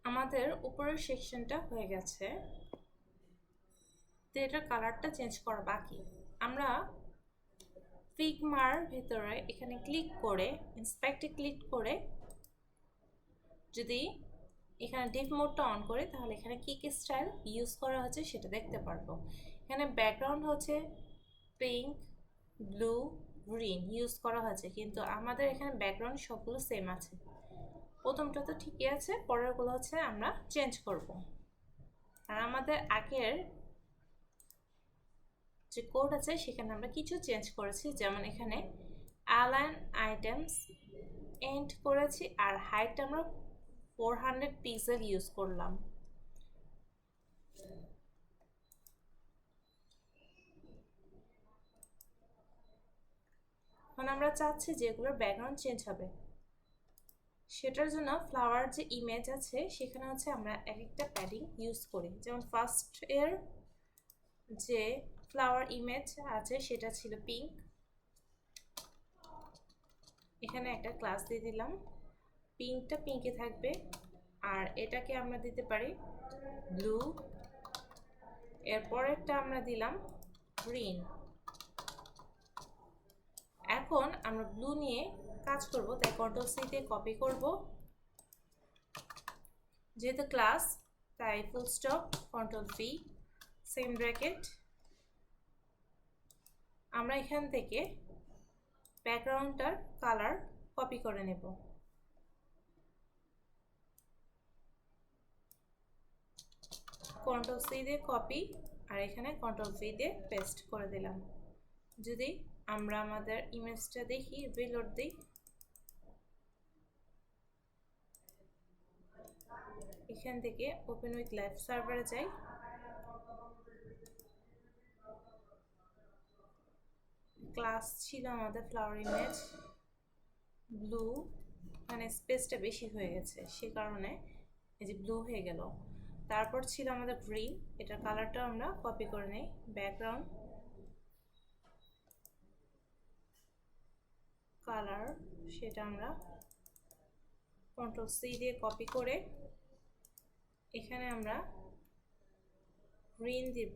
আমাদের উপরের সেকশনটা হয়ে গেছে, তো এটার কালারটা চেঞ্জ করা বাকি। আমরা ফিগমার ভেতরে এখানে ক্লিক করে, ইন্সপেক্টে ক্লিক করে যদি এখানে ডিপ মোডটা অন করে, তাহলে এখানে কি কি স্টাইল ইউজ করা হচ্ছে সেটা দেখতে পারবো। এখানে ব্যাকগ্রাউন্ড হচ্ছে পিঙ্ক, ব্লু, গ্রিন ইউজ করা হয়েছে, কিন্তু আমাদের এখানে ব্যাকগ্রাউন্ড সবগুলো সেম আছে। প্রথমটা তো ঠিকই আছে, পরেরগুলো হচ্ছে আমরা চেঞ্জ করব। আর আমাদের আগের যে কোড আছে সেখানে আমরা কিছু চেঞ্জ করেছি, যেমন এখানে অ্যালাইন আইটেমস এন্ড করেছি, আর হাইট আমরা 400 পিক্সেল ইউজ করলাম। এখন আমরা চাচ্ছি যে এগুলোর ব্যাকগ্রাউন্ড চেঞ্জ হবে, সেটার জন্য ফ্লাওয়ার যে ইমেজ আছে সেখানে হচ্ছে আমরা এক একটা প্যাডিং ইউজ করি। যেমন ফার্স্ট এর যে ফ্লাওয়ার ইমেজ আছে সেটা ছিল পিঙ্ক, এখানে একটা ক্লাস দিয়ে দিলাম, পিঙ্কটা পিঙ্কে থাকবে, আর এটাকে আমরা দিতে পারি ব্লু, এরপরেরটা আমরা দিলাম গ্রিন। এখন আমরা ব্লু নিয়ে কাজ করব, তাই কন্ট্রোল সি দিয়ে কপি করব, যেহেতু ক্লাস তাই full stop, control V, same bracket. আমরা এখান থেকে ব্যাকগ্রাউন্ডটার কালার কপি করে নেব। কন্ট্রোল সি দিয়ে কপি, আর এখানে কন্ট্রোল ভি দিয়ে পেস্ট করে দিলাম। যদি আমরা আমাদের ইমেজটা দেখি, রিলোড দিই, এখান থেকে ওপেন উইথ লাইভ সার্ভারে যাই, ক্লাস ছিল আমাদের ফ্লাওয়ার ইমেজ ব্লু, মানে স্পেসটা বেশি হয়ে গেছে সে কারণে এই যে ব্লু হয়ে গেল। তারপর ছিল আমাদের গ্রিন, এটার কালারটা আমরা কপি করে নেই, ব্যাকগ্রাউন্ড কালার সেটা আমরা কন্ট্রোল সি দিয়ে কপি করে এখানে আমরা গ্রিন দিব,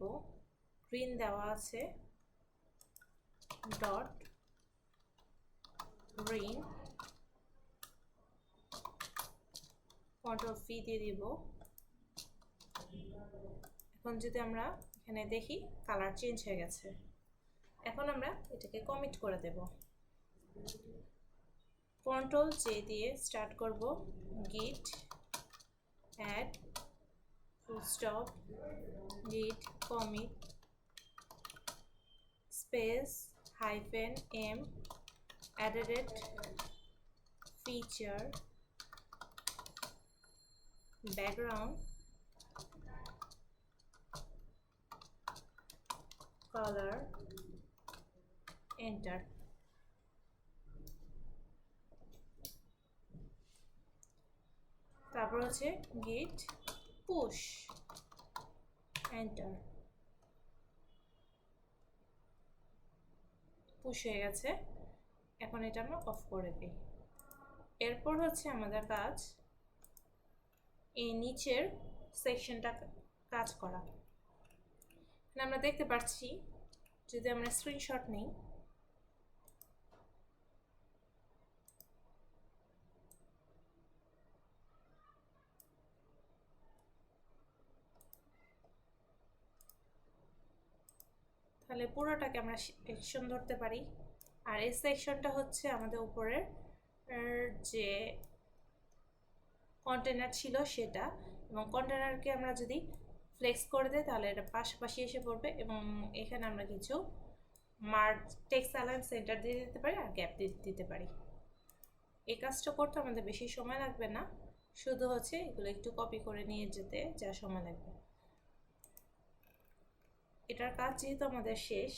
গ্রিন দেওয়া আছে ডট গ্রিন, কন্ট্রোল ভি দিয়ে দিব। এখন যদি আমরা এখানে দেখি কালার চেঞ্জ হয়ে গেছে। এখন আমরা এটাকে কমিট করে দেব, কন্ট্রোল জে দিয়ে স্টার্ট করব, git add full stop git commit space hyphen m added feature background color enter। তারপর হচ্ছে git push enter, পুশ হয়ে গেছে। এখন এটা আমরা অফ করে দিই। এরপর হচ্ছে আমাদের কাজ এই নিচের সেকশনটা কাজ করা। আমরা দেখতে পাচ্ছি যদি আমরা স্ক্রিনশট নিই, তাহলে পুরোটাকে আমরা সেকশন ধরতে পারি। আর এই সেকশনটা হচ্ছে আমাদের উপরের যে কন্টেনার ছিল সেটা, এবং কন্টেনারকে আমরা যদি ফ্লেক্স করে দিই তাহলে এটা পাশাপাশি এসে পড়বে, এবং এখানে আমরা কিছু মার্জ টেক্সট অ্যালাইন সেন্টার দিয়ে দিতে পারি আর গ্যাপ দিয়ে দিতে পারি। এই কাজটা করতে আমাদের বেশি সময় লাগবে না, শুধু হচ্ছে এগুলো একটু কপি করে নিয়ে যেতে যা সময় লাগবে। এটার কাজ যেহেতু আমাদের শেষ,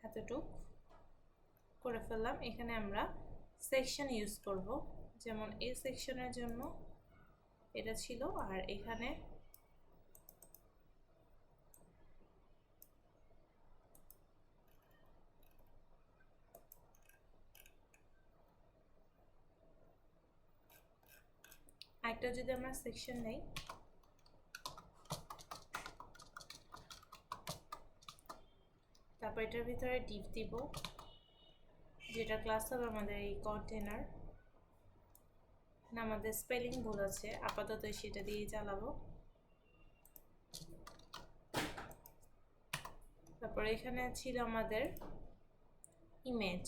এতটুক করে ফেললাম। এখানে আমরা সেকশন ইউজ করব, যেমন এই সেকশনের জন্য এটা ছিল, আর এখানে একটা যদি আমরা সেকশন নেই, তারপর এটার ভিতরে ডিভ দিব, যেটা ক্লাস হবে আমাদের এই কন্টেনার। আমাদের স্পেলিং ভুল আছে, আপাতত সেটা দিয়েই চালাবো। তারপর এখানে ছিল আমাদের ইমেজ,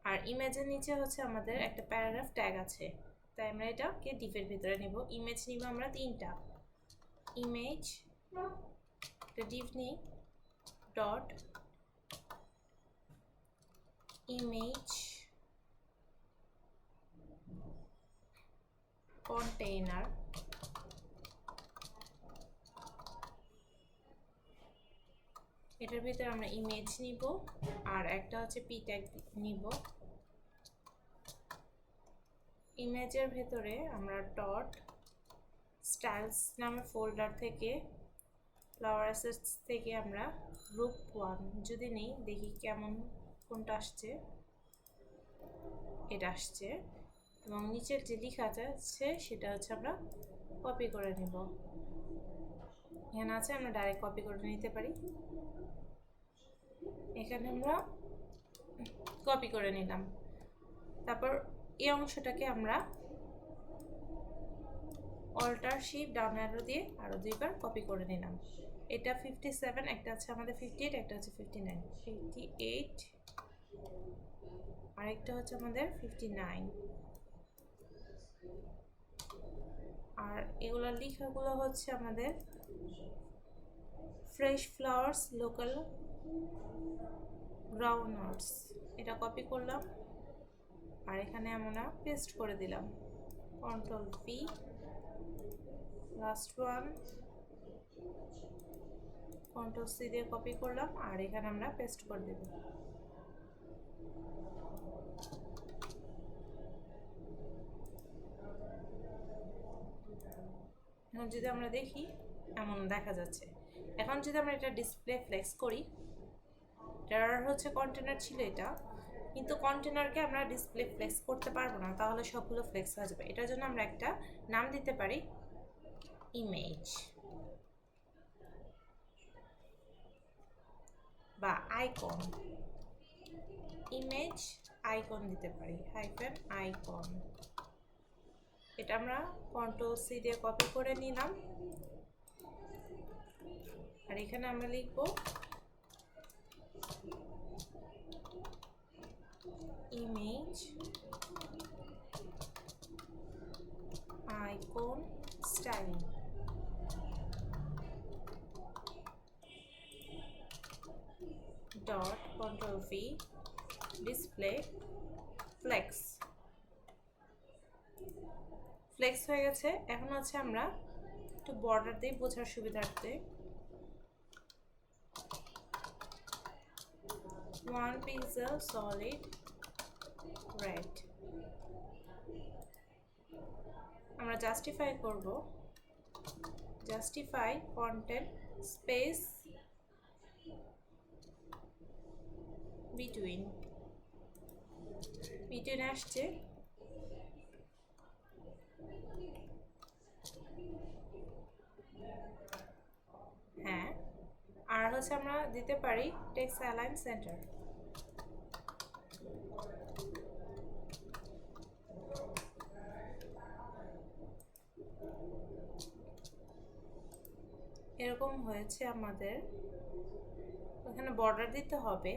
আর ইমেজের নিচে হচ্ছে আমাদের একটা প্যারাগ্রাফ ট্যাগ আছে, তাই আমরা এটাকে ডিভের ভিতরে নিব। ইমেজ নিব আমরা 3টা, ইমেজ একটা ডিভ নিই, ডট ইমেজ কন্টেইনার, এটার ভিতরে আমরা ইমেজ নিব, আর একটা হচ্ছে পি ট্যাগ নিব। ইমেজের ভেতরে আমরা ডট স্টাইলস নামে ফোল্ডার থেকে, ফ্লাওয়ার অ্যাসেটস থেকে আমরা গ্রুপ 1 যদি নেই, দেখি কেমন কোনটা আসছে। এটা আসছে, এবং নিচের যে লেখা আছে সেটা হচ্ছে আমরা কপি করে নেব। এখানে আছে, আমরা ডাইরেক্ট কপি করে নিতে পারি। এখানে আমরা কপি করে নিলাম। তারপর এই অংশটাকে আমরা অল্টার শিফট ডাউন অ্যারো দিয়ে আরো 2বার কপি করে নিলাম। এটা 57, একটা আছে আমাদের 58, একটা হচ্ছে 59, 58 আরেকটা হচ্ছে আমাদের 59। আর এগুলোর লেখাগুলো হচ্ছে আমাদের ফ্রেশ ফ্লাওয়ার্স লোকাল গ্রাউন্ডনাটস, এটা কপি করলাম আর এখানে আমরা পেস্ট করে দিলাম। Control V, last one, control C দিয়ে কপি করলাম আর এখানে আমরা পেস্ট করে দেব। এখন যদি আমরা দেখি, এমন দেখা যাচ্ছে। এখন যদি আমরা এটা ডিসপ্লে ফ্লেক্স করি, এটার হচ্ছে কন্টেনার ছিল এটা, কিন্তু কন্টেনারকে আমরা ডিসপ্লে ফ্লেক্স করতে পারবো না, তাহলে সবগুলো ফ্লেক্স হয়ে যাবে। এটার জন্য আমরা একটা নাম দিতে পারি, ইমেজ বা আইকন, ইমেজ আইকন দিতে পারি, হাইফেন আইকন। এটা আমরা কন্ট্রোল সি দিয়ে কপি করে নিলাম, আর এখানে আমরা লিখব image icon style, dot control V display flex. Flex হয়ে গেছে। এখন হচ্ছে আমরা একটু বর্ডার দিয়ে বোঝার সুবিধার্থে 1 pixel solid red আমরা জাস্টিফাই করব, justify content space between, between আসছে। হ্যাঁ, আর হচ্ছে আমরা দিতে পারি টেক্সট অ্যালাইন সেন্টার। এরকম হয়েছে আমাদের, এখানে বর্ডার দিতে হবে।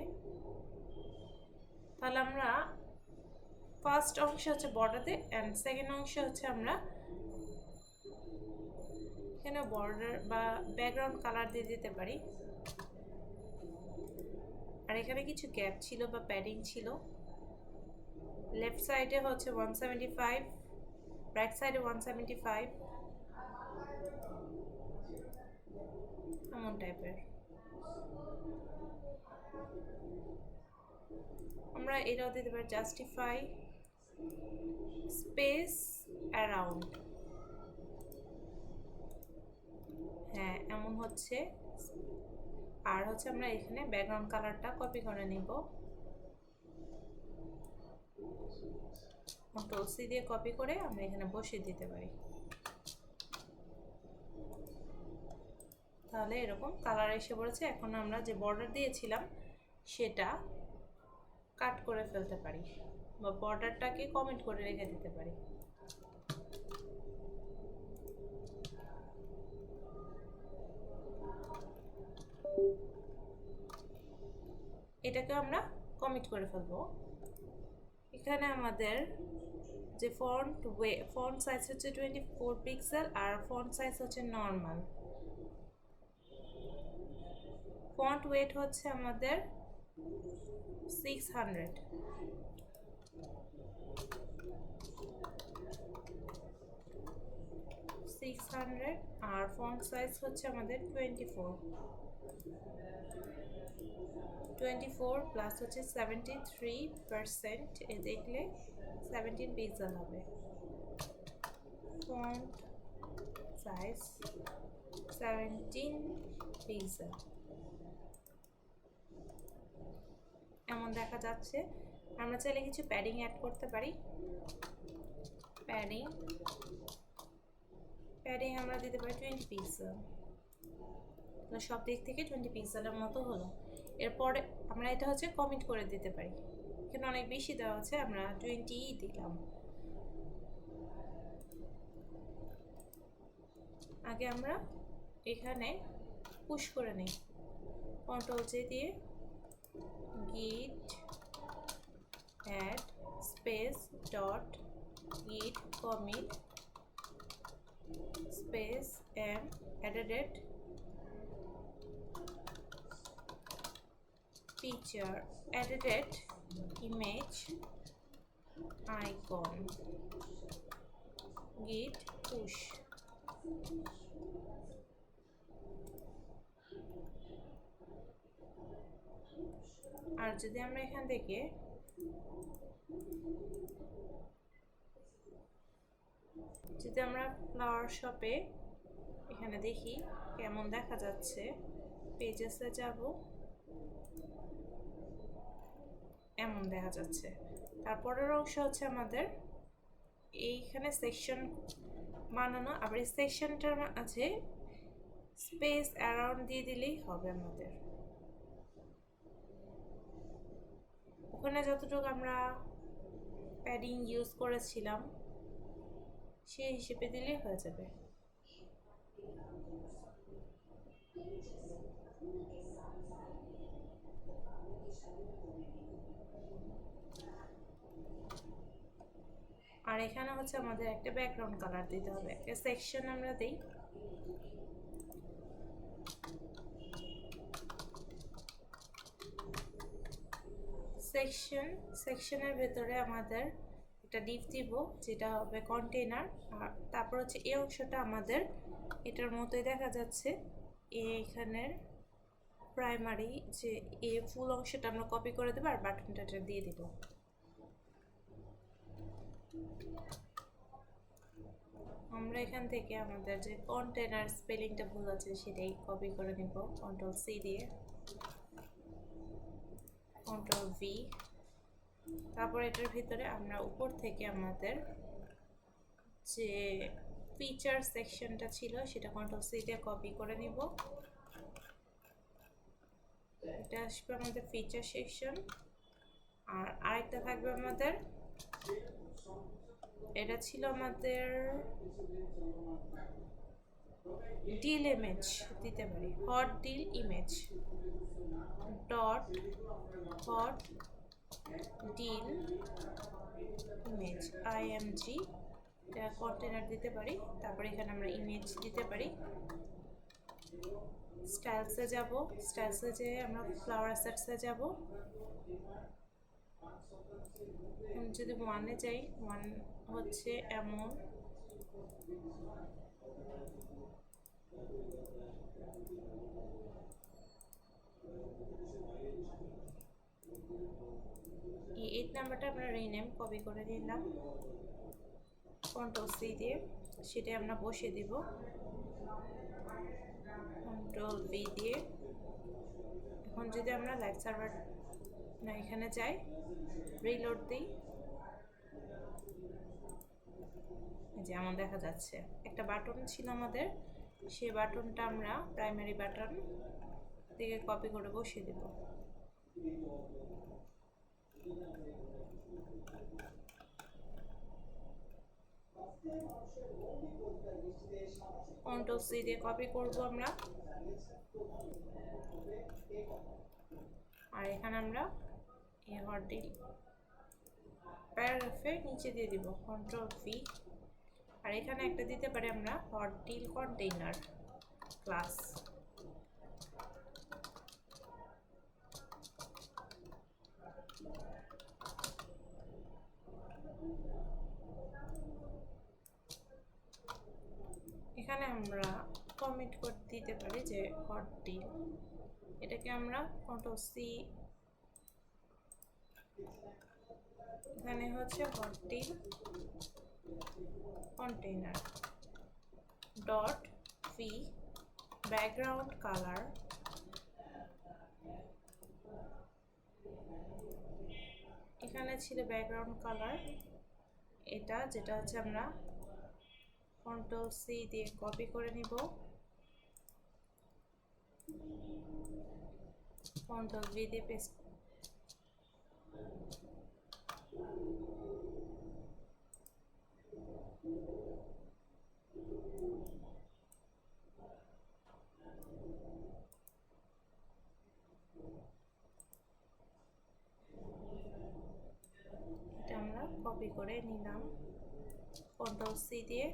তাহলে আমরা ফার্স্ট অংশ হচ্ছে বর্ডার এন্ড সেকেন্ড অংশ হচ্ছে আমরা এখানে বর্ডার বা ব্যাকগ্রাউন্ড কালার দিয়ে দিতে পারি। আর এখানে কিছু গ্যাপ ছিল বা প্যাডিং ছিল। লেফট সাইডে হচ্ছে 175, রাইট সাইডে 175, এমন টাইপের। আমরা এটাও দিতে পারি জাস্টিফাই স্পেস অ্যারাউন্ড। হ্যাঁ, এমন হচ্ছে। আর হচ্ছে আমরা এখানে ব্যাকগ্রাউন্ড কালারটা কপি করে নিব। কন্ট্রোল সি দিয়ে কপি করে আমরা এখানে বসিয়ে দিতে পারি। তাহলে এরকম কালার এসে পড়েছে। এখন আমরা যে বর্ডার দিয়েছিলাম সেটা কাট করে ফেলতে পারি বা বর্ডারটাকে কমেন্ট করে রেখে দিতে পারি। এটাকে আমরা কমিট করে ফেলবো। এখানে আমাদের যে ফন্ট সাইজ হচ্ছে 24 পিক্সেল আর ফন্ট সাইজ হচ্ছে নর্মাল। ফন্ট ওয়েট হচ্ছে আমাদের 600। আর ফন্ট সাইজ হচ্ছে আমাদের 24 প্লাস হচ্ছে 73%, এ দেখলে 17 পিক্সেল হবে। ফন্ট সাইজ 17 পিক্সেল এমন দেখা যাচ্ছে। আমরা চাইলে কিছু প্যাডিং অ্যাড করতে পারি। প্যাডিং আমরা দিতে পারি 20 পিক্সেল। সব দিক থেকে 20 পিক্সেলের মতো হলো। এরপরে আমরা এটা হচ্ছে কমিট করে দিতে পারি। এখানে অনেক বেশি দেওয়া আছে, আমরা 20 দিলাম। আগে আমরা এখানে পুশ করে নিই কন্ট্রোল জে দিয়ে, git add space dot git commit space and added feature added image icon git push। আর যদি আমরা এখান থেকে ফ্লাওয়ার শপে এখানে দেখি কেমন দেখা যাচ্ছে, পেজেসে যাব, এমন দেখা যাচ্ছে। তারপরের অংশ হচ্ছে আমাদের এইখানে সেকশন বানানো। আবার এই সেকশনটার মাঝে স্পেস অ্যারাউন্ড দিয়ে দিলেই হবে আমাদের। ওখানে যতটুকু আমরা প্যাডিং ইউজ করেছিলাম সেই হিসেবে দিলেই হয়ে যাবে। আর এখানে হচ্ছে আমাদের একটা ব্যাকগ্রাউন্ড কালার দিতে হবে। একটা সেকশন আমরা দেই, সেকশনের ভেতরে আমাদের একটা ডিভ দিব যেটা হবে কন্টেইনার। আর তারপর হচ্ছে এই অংশটা আমাদের এটার মতোই দেখা যাচ্ছে। এইখানের প্রাইমারি যে এই ফুল অংশটা আমরা কপি করে দেবো আর বাটনটা দিয়ে দিব। আমরা এখান থেকে আমাদের যে কন্টেইনার স্পেলিংটা ভুল আছে সেটাই কপি করে নিব কন্ট্রোল সি দিয়ে, কন্ট্রোল ভি। তারপর এটার ভিতরে আমরা উপর থেকে আমাদের যে ফিচার সেকশনটা ছিল সেটা কন্ট্রোল সি দিয়ে কপি করে নিব। এটা আসবে আমাদের ফিচার সেকশন। আর আরেকটা থাকবে আমাদের, এটা ছিল আমাদের ডিল ইমেজ দিতে পারি, hot deal image dot hot deal image IMG, এটা কন্টেনার দিতে পারি। তারপরে এখানে আমরা ইমেজ দিতে পারি। স্টাইলসে যাব, স্টাইলসে যেয়ে আমরা ফ্লাওয়ার অ্যাসেটসে যাব। যদি ওয়ানে যাই, ওয়ান হচ্ছে এমন, এই 8 নাম্বারটা আমরা রিনেম কপি করে নিলাম কন্ট্রোল সি দিয়ে, সেটাই আমরা বসিয়ে দিব কন্ট্রোল ভি দিয়ে। এখন যদি আমরা লাইভ সার্ভার না এখানে যাই, রিলোড দিই, যেমন দেখা যাচ্ছে একটা বাটন ছিল আমাদের, সেই বাটনটা আমরা প্রাইমারি বাটন থেকে কপি করে বসিয়ে দেব। কন্ট্রোল সি দিয়ে কপি করব আমরা, আর এখানে আমরা এই হরডিল প্যারাগ্রাফের নিচে দিয়ে দিব কন্ট্রোল ভি, আর এখানে একটা দিতে পারি আমরা হরডিল কন্টেইনার ক্লাস। এখানে আমরা কমিট করে দিতে পারি যে হরডিল, এটাকে আমরা কন্ট্রোল সি, এখানে হচ্ছে হরডিল container dot V background colour, এখানে ছিল ব্যাকগ্রাউন্ড কালার, এটা যেটা হচ্ছে আমরা কন্ট্রোল সি দিয়ে কপি করে নিব, কন্ট্রোল ভি দিয়ে পেস্ট, এটা আমরা কপি করে নিলাম কন্ট্রোল সি দিয়ে।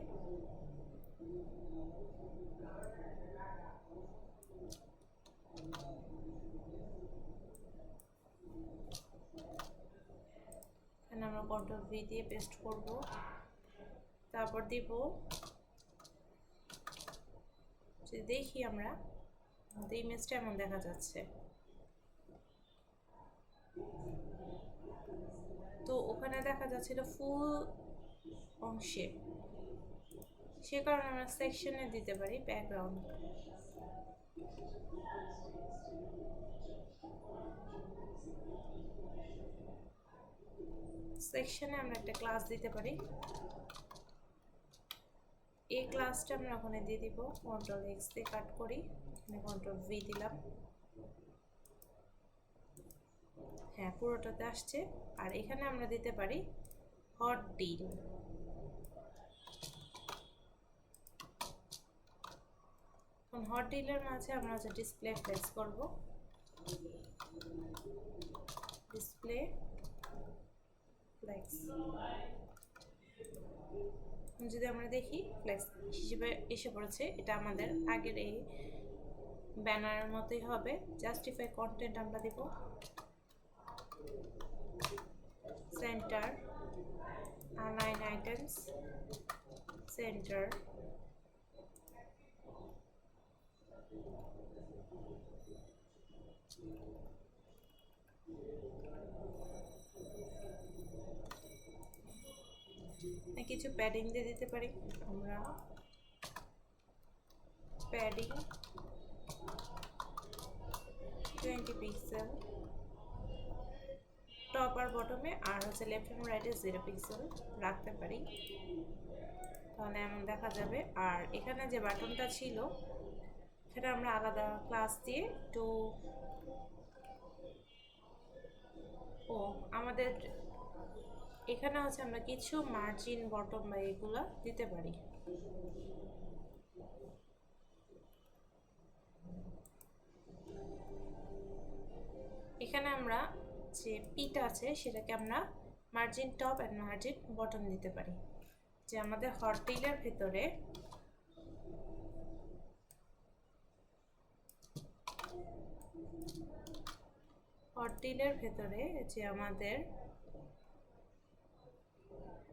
এখানে আমরা কন্ট্রোল ভি দিয়ে পেস্ট করব, তারপর দিব, যদি দেখি আমরা আমাদের ইমেজটা এমন দেখা যাচ্ছে। তো ওখানে দেখা যাচ্ছিল ফুল অংশে, সে কারণে আমরা সেকশনে দিতে পারি ব্যাকগ্রাউন্ড, সেকশনে আমরা একটা ক্লাস দিতে পারি, এই ক্লাসটা আমরা ওখানে দিয়ে দিব, কন্ট্রোল এক্স দিয়ে কাট করি, এখানে কন্ট্রোল ভি দিলাম, হ্যাঁ পুরোটাতে আসছে। আর এখানে আমরা দিতে পারি হরডিল, হরডিলের মাঝে আমরা হচ্ছে ডিসপ্লে ফ্লেক্স করব, ডিসপ্লে ফ্লেক্স, যদি আমরা দেখি ফ্লেক্স হিসেবে এসে পড়েছে, এটা আমাদের আগের এই ব্যানারের মতোই হবে। জাস্টিফাই কন্টেন্ট আমরা দিব, সেন্টার অনলাইন আইটেমস সেন্টার, কিছু প্যাডিং দিয়ে দিতে পারি আমরা, প্যাডিং 20 পিক্সেল টপ আর বটমে, আর হচ্ছে লেফট হ্যান্ড রাইটে 0 পিক্সেল রাখতে পারি, তাহলে এমন দেখা যাবে। আর এখানে যে বাটনটা ছিল সেটা আমরা আলাদা ক্লাস দিয়ে একটু, ও আমাদের এখানে হচ্ছে আমরা কিছু মার্জিন বটম বা এগুলা দিতে পারি। এখানে আমরা যে পিটা আছে সেটাকে আমরা margin top and margin bottom দিতে পারি, যে আমাদের হরডিলের ভেতরে যে আমাদের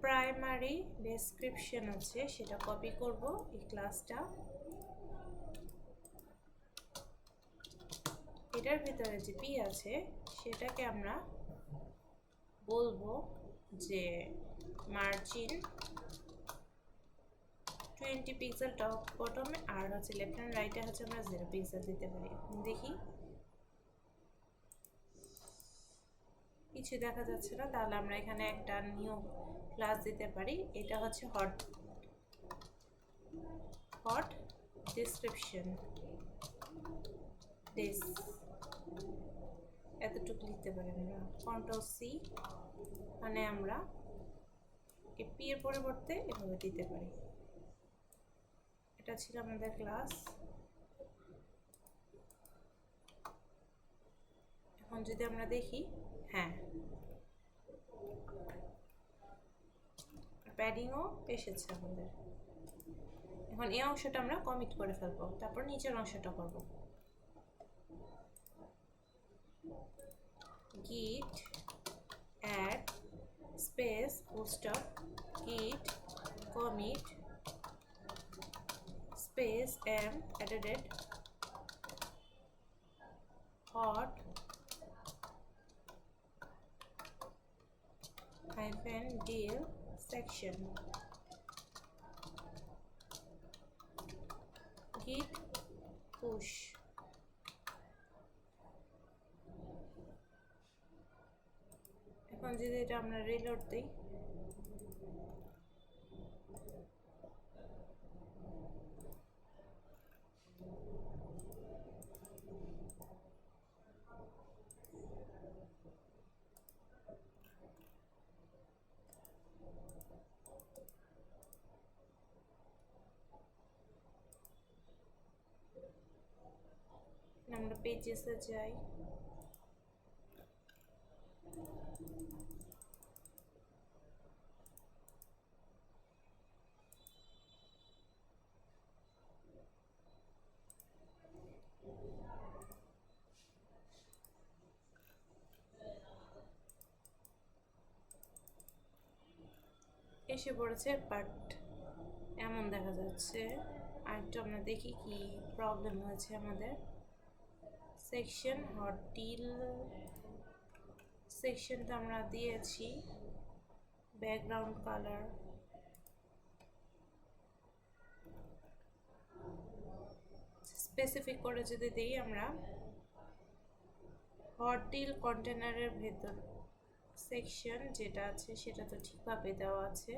প্রাইমারি ডেসক্রিপশন আছে সেটা কপি করব এই ক্লাসটা, এটার ভিতরে যে পি আছে সেটাকে আমরা বলবো যে মার্জিন 20 পিক্সেল টপ বটমে, আর হচ্ছে লেফট হ্যান্ড রাইটে হচ্ছে আমরা 0 পিক্সেল দিতে পারি। দেখি কিছু দেখা যাচ্ছে না, তাহলে আমরা এখানে একটা নিউ প্লাস দিতে পারি। এটা হচ্ছে হট ডেসক্রিপশন দিস, এতটুকু লিখতে পারি আমরা। কন্ট্রোল সি, মানে আমরা এই পি এর পরিবর্তে এভাবে দিতে পারি। এটা ছিল আমাদের ক্লাস। এখন যদি আমরা দেখি, হ্যাঁ প্যাডিংও এসেছে আমাদের। এখন এই অংশটা আমরা কমিট করে ফেলবো, তারপর নিচের অংশটা করব। git add space full stop git commit space m added hot hyphen deal section git push। এখন যদি এটা আমরা রিলোড দিই, আমরা পেজেসে যাই, এসে পড়েছে বাট এমন দেখা যাচ্ছে। আরেকটু আমরা দেখি কি প্রবলেম হয়েছে আমাদের। সেকশন হট ডিল সেকশনটা আমরা দিয়েছি ব্যাকগ্রাউন্ড কালার, স্পেসিফিক করে যদি দিই আমরা হট ডিল কন্টেনারের ভেতর সেকশন যেটা আছে সেটা তো ঠিকভাবে দেওয়া আছে,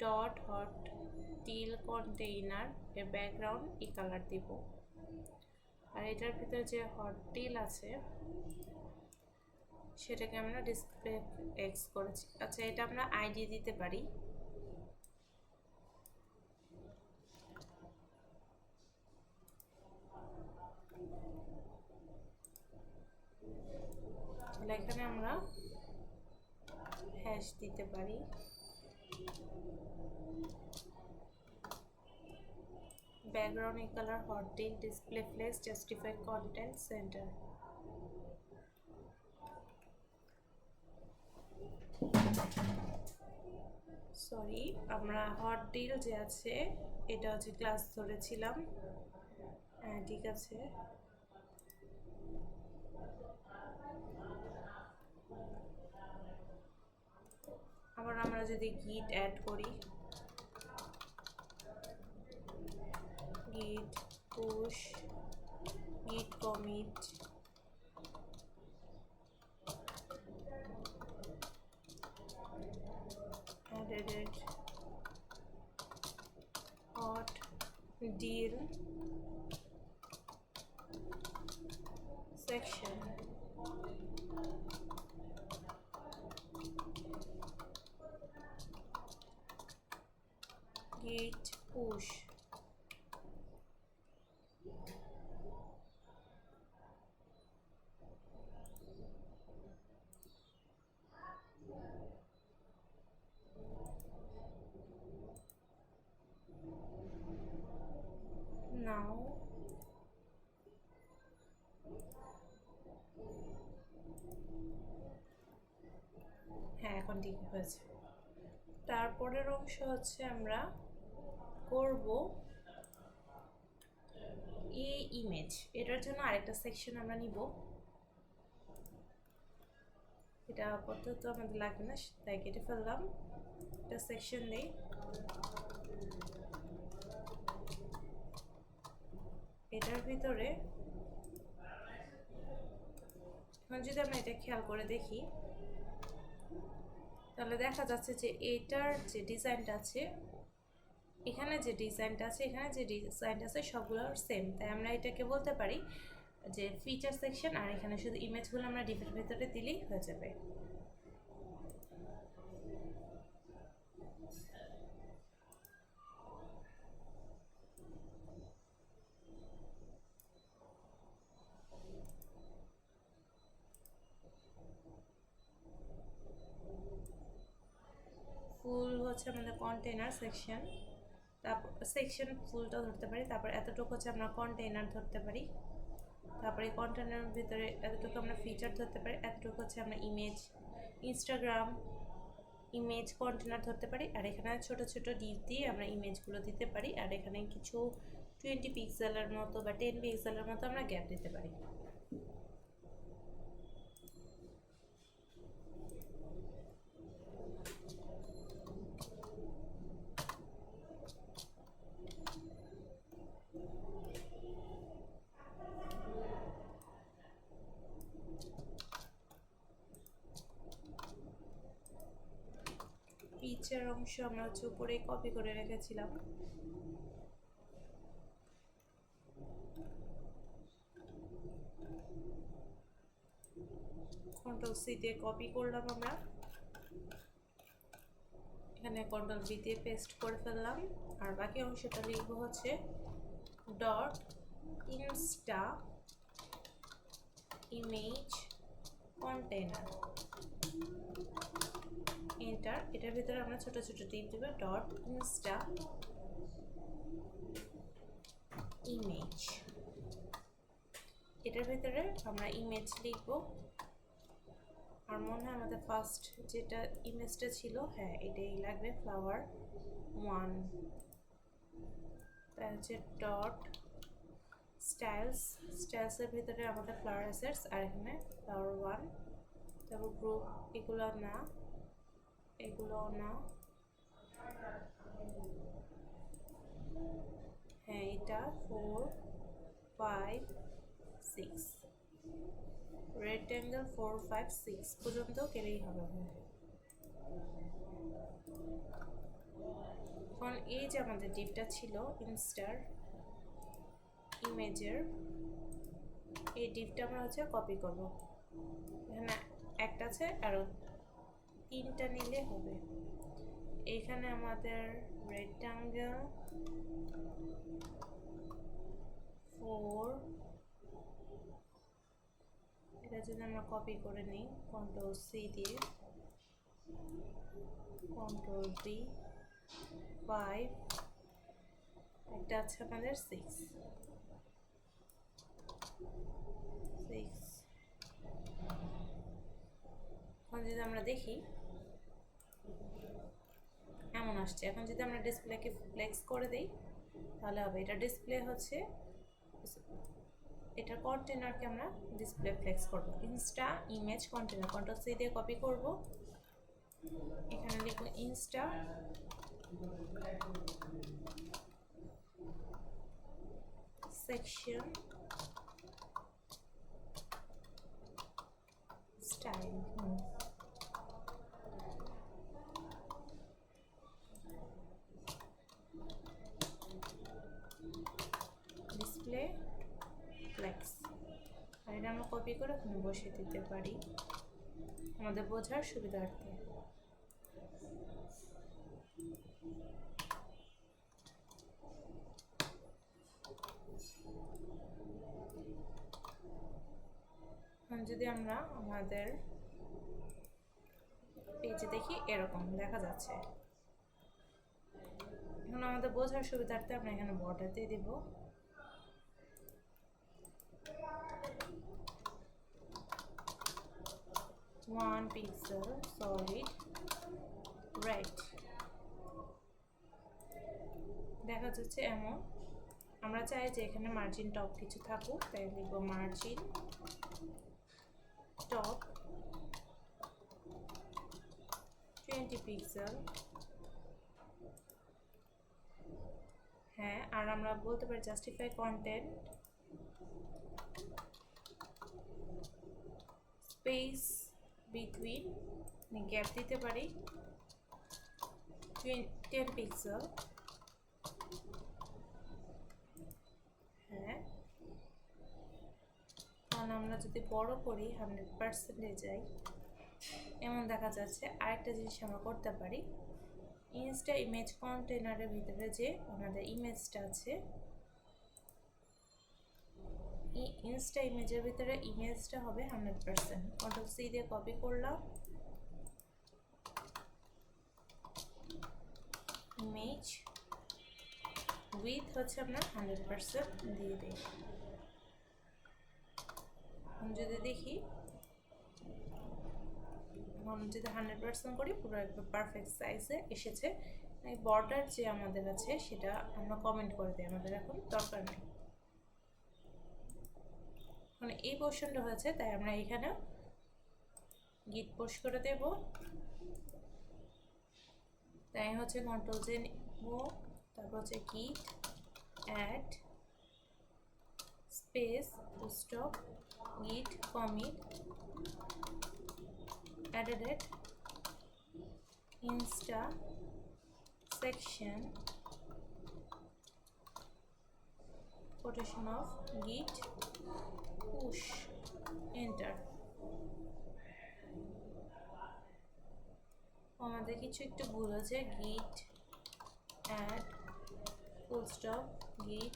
ডট হট ডিল কন্টেইনার এর ব্যাকগ্রাউন্ড এই কালার দিব। আর এটার ভিতরে যে হট ডিল আছে সেটাকে আমরা ডিসপ্লে এক্স করেছি। আচ্ছা, এটা আমরা আইডি দিতে পারি। তাহলে এখানে আমরা হ্যাশ দিতে পারি, ব্যাকগ্রাউন্ড এই colour hot deal display flex justify content centre. Sorry, আমরা হট ডিল যে আছে এটা হচ্ছে ক্লাস ধরেছিলাম। হ্যাঁ ঠিক আছে, আবার আমরা যদি গিট অ্যাড করি, git push git commit added hot deal section git push। now হ্যাঁ এখন ঠিক হয়েছে। তারপরের অংশ হচ্ছে আমরা করব এই ইমেজ, এটার জন্য আরেকটা সেকশন আমরা নিব। এটা আপাতত আমাদের লাগবে না তাই কেটে ফেললাম। একটা সেকশন নেই, এটার ভিতরে এখন যদি আমরা এটা খেয়াল করে দেখি তাহলে তাহলে দেখা যাচ্ছে যে এটার যে ডিজাইনটা আছে, এখানে যে ডিজাইনটা আছে, এখানে যে ডিজাইনটা আছে সবগুলো সেম। তাই আমরা এটাকে বলতে পারি যে ফিচার সেকশন, আর এখানে শুধু ইমেজগুলো আমরা ডিপের ভিতরে দিলেই হয়ে যাবে। ফুল হচ্ছে আমাদের কন্টেইনার সেকশন, তারপর সেকশন ফুলটা ধরতে পারি, তারপর এতটুকু হচ্ছে আমরা কন্টেইনার ধরতে পারি, তারপরে কন্টেইনারের ভিতরে এতটুকু আমরা ফিচার ধরতে পারি, এতটুকু হচ্ছে আমরা ইমেজ, ইনস্টাগ্রাম ইমেজ কন্টেইনার ধরতে পারি, আর এখানে ছোট ছোট ডিপ দিয়ে আমরা ইমেজগুলো দিতে পারি, আর এখানে কিছু 20 পিক্সেলের মতো বা 10 পিক্সেলের মতো আমরা গ্যাপ দিতে পারি। পিচের অংশ আমরা হচ্ছে উপরে কপি করে রেখেছিলাম, কন্ট্রোল সি দিয়ে কপি করলাম আমরা, এখানে কন্ট্রোল ভি দিয়ে পেস্ট করে ফেললাম, আর বাকি অংশটা লিখবো হচ্ছে dot Insta image container, enter. এটার ভিতরে আমরা ছোট ছোট টিপ দিব, ডট ইনস্টা ইমেজ, এটার ভিতরে আমরা ইমেজ লিখব। আর মনে হয় আমাদের ফার্স্ট যেটা ইমেজটা ছিল, হ্যাঁ এটাই লাগবে, ফ্লাওয়ার 1, তাই হচ্ছে ডট স্টাইলসের ভিতরে আমাদের ফ্লাওয়ার অ্যাসেটস, আর এখানে ফ্লাওয়ার 1, তারপর গ্রুপ, এগুলো না, হ্যাঁ এটা 4 5 6 রেক্ট্যাঙ্গেল 4 5 6 পর্যন্ত কেলেই হবে। এখন এই যে আমাদের ডিপটা ছিল ইনস্টার ইমেজের, এই ডিপটা আমরা হচ্ছে কপি করব, এখানে একটা আছে আরও 3টা নিলে হবে। এখানে আমাদের রেক্ট্যাঙ্গেল 4, এটা যদি আমরা কপি করে নিই কন্ট্রোল সি দিয়ে, কন্ট্রোল ভি 5, একটা আছে আমাদের 6, এখন যদি আমরা দেখি এমন আসছে। এখন যদি আমরা ডিসপ্লেকে ফ্লেক্স করে দিই তাহলে হবে, এটা ডিসপ্লে হচ্ছে, এটা কন্টেইনারকে আমরা ডিসপ্লে ফ্লেক্স করব, insta image container, control C দিয়ে কপি করব, এখানে লিখব insta section style, display flex, আর এটা আমরা কপি করে ওখানে বসিয়ে দিতে পারি আমাদের বোঝার সুবিধার্থে। যদি আমরা আমাদের পেজে দেখি এরকম দেখা যাচ্ছে, এখন আমাদের বোঝার সুবিধার্থে আমরা এখানে বর্ডার দিয়ে দিব, ওয়ান পিক্সেল সলিড রেড, দেখা যাচ্ছে এমন। আমরা চাই যে এখানে মার্জিন টপ কিছু থাকুক, তাই লিখব মার্জিন টপ 20 পিক্সেল, হ্যাঁ। আর আমরা বলতে পারি justify content space between gap দিতে পারি 10 পিক্সেল। হ্যাঁ, কারণ আমরা যদি বড় করি 100%-এ যাই, এমন দেখা যাচ্ছে। আরেকটা জিনিস আমরা করতে পারি, ইনস্টা ইমেজ কন্টেনারের ভিতরে যে আমাদের ইমেজটা আছে, ইনস্টা ইমেজের ভিতরে ইমেজটা হবে 100%। কন্ট্রোল সি দিয়ে কপি করলাম, ইমেজ উইথ হচ্ছে আমরা 100% দিয়ে দিই। আমি যদি দেখি, এখন যদি 100% করি, পুরো একদম পারফেক্ট সাইজে এসেছে। এই বর্ডার যে আমাদের আছে সেটা আমরা কমেন্ট করে দিই, আমাদের এখন দরকার নেই। মানে এই পোর্শনটা হয়েছে, তাই আমরা এখানে গিট পোস্ট করে দেব। তাই হচ্ছে কন্ট্রোল জে নিব, তারপর হচ্ছে গিট অ্যাড স্পেস স্টপ গিট commit added insta section quotation of git push enter। আমাদের কিছু একটু ভুল আছে, git add full stop git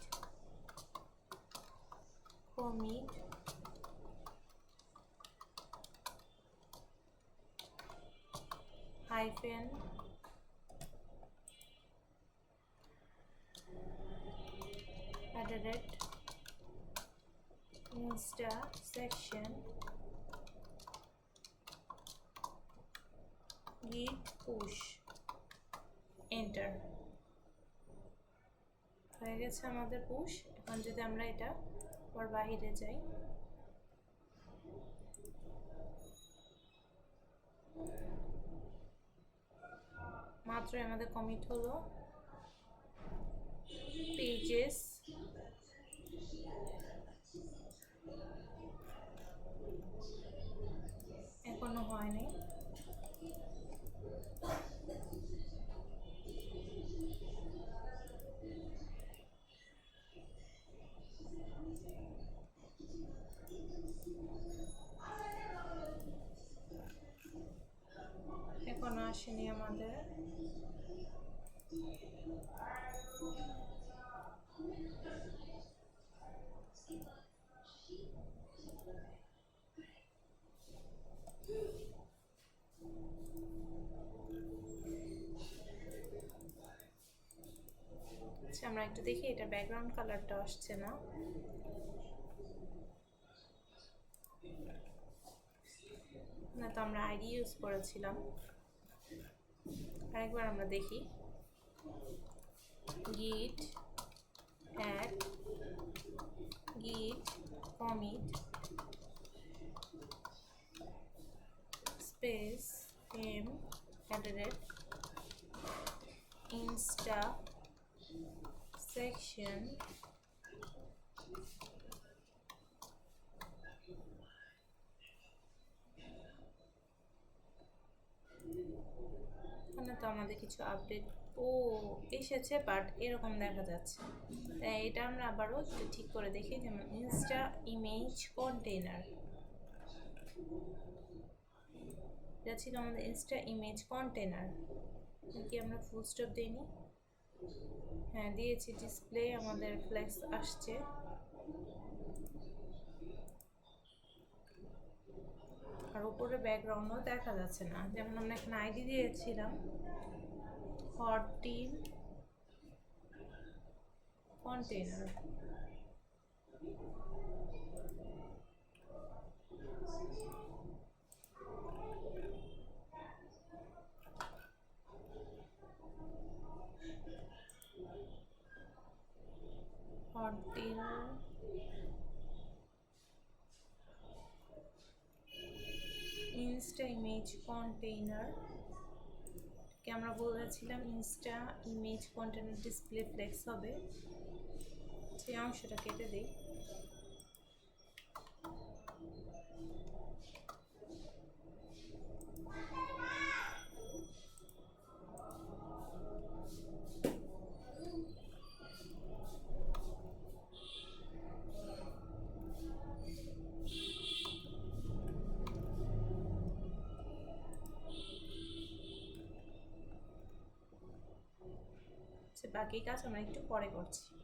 commit hyphen added insta section git push enter। হয়ে গেছে আমাদের পুশ। এখন যদি আমরা এটা পর বাইরে যাই, মাত্র আমাদের কমিট হলো পেজেস এখনো হয়নি। এখনো আসেনি আমাদের। আমরা একটু দেখি, এটা ব্যাকগ্রাউন্ড কালারটা আসছে না। না তো আমরা আইডি ইউজ করেছিলাম। আরেকবার আমরা দেখি, git add git commit space m added insta section এখানে তো আমাদের কিছু আপডেট এসেছে, বাট এরকম দেখা যাচ্ছে। তাই এটা আমরা আবারও ঠিক করে দেখি, যেমন ইনস্টা ইমেজ কন্টেনার, এটা ছিল আমাদের ইনস্টা ইমেজ কন্টেনার। কি আমরা ফুল স্টপ দিইনি? হ্যাঁ দিয়েছি, ডিসপ্লে আমাদের ফ্ল্যাক্স আসছে। আর উপরে ব্যাকগ্রাউন্ডও দেখা যাচ্ছে না। যেমন আমরা এখানে আইডি দিয়েছিলাম 14 কন্টেনার। ইনস্টা ইমেজ কন্টেইনার কে আমরা বলেছিলাম Insta image container display flakes হবে, সেই অংশটা কেটে দিই। বাকি কাজ আমরা একটু পরে করছি।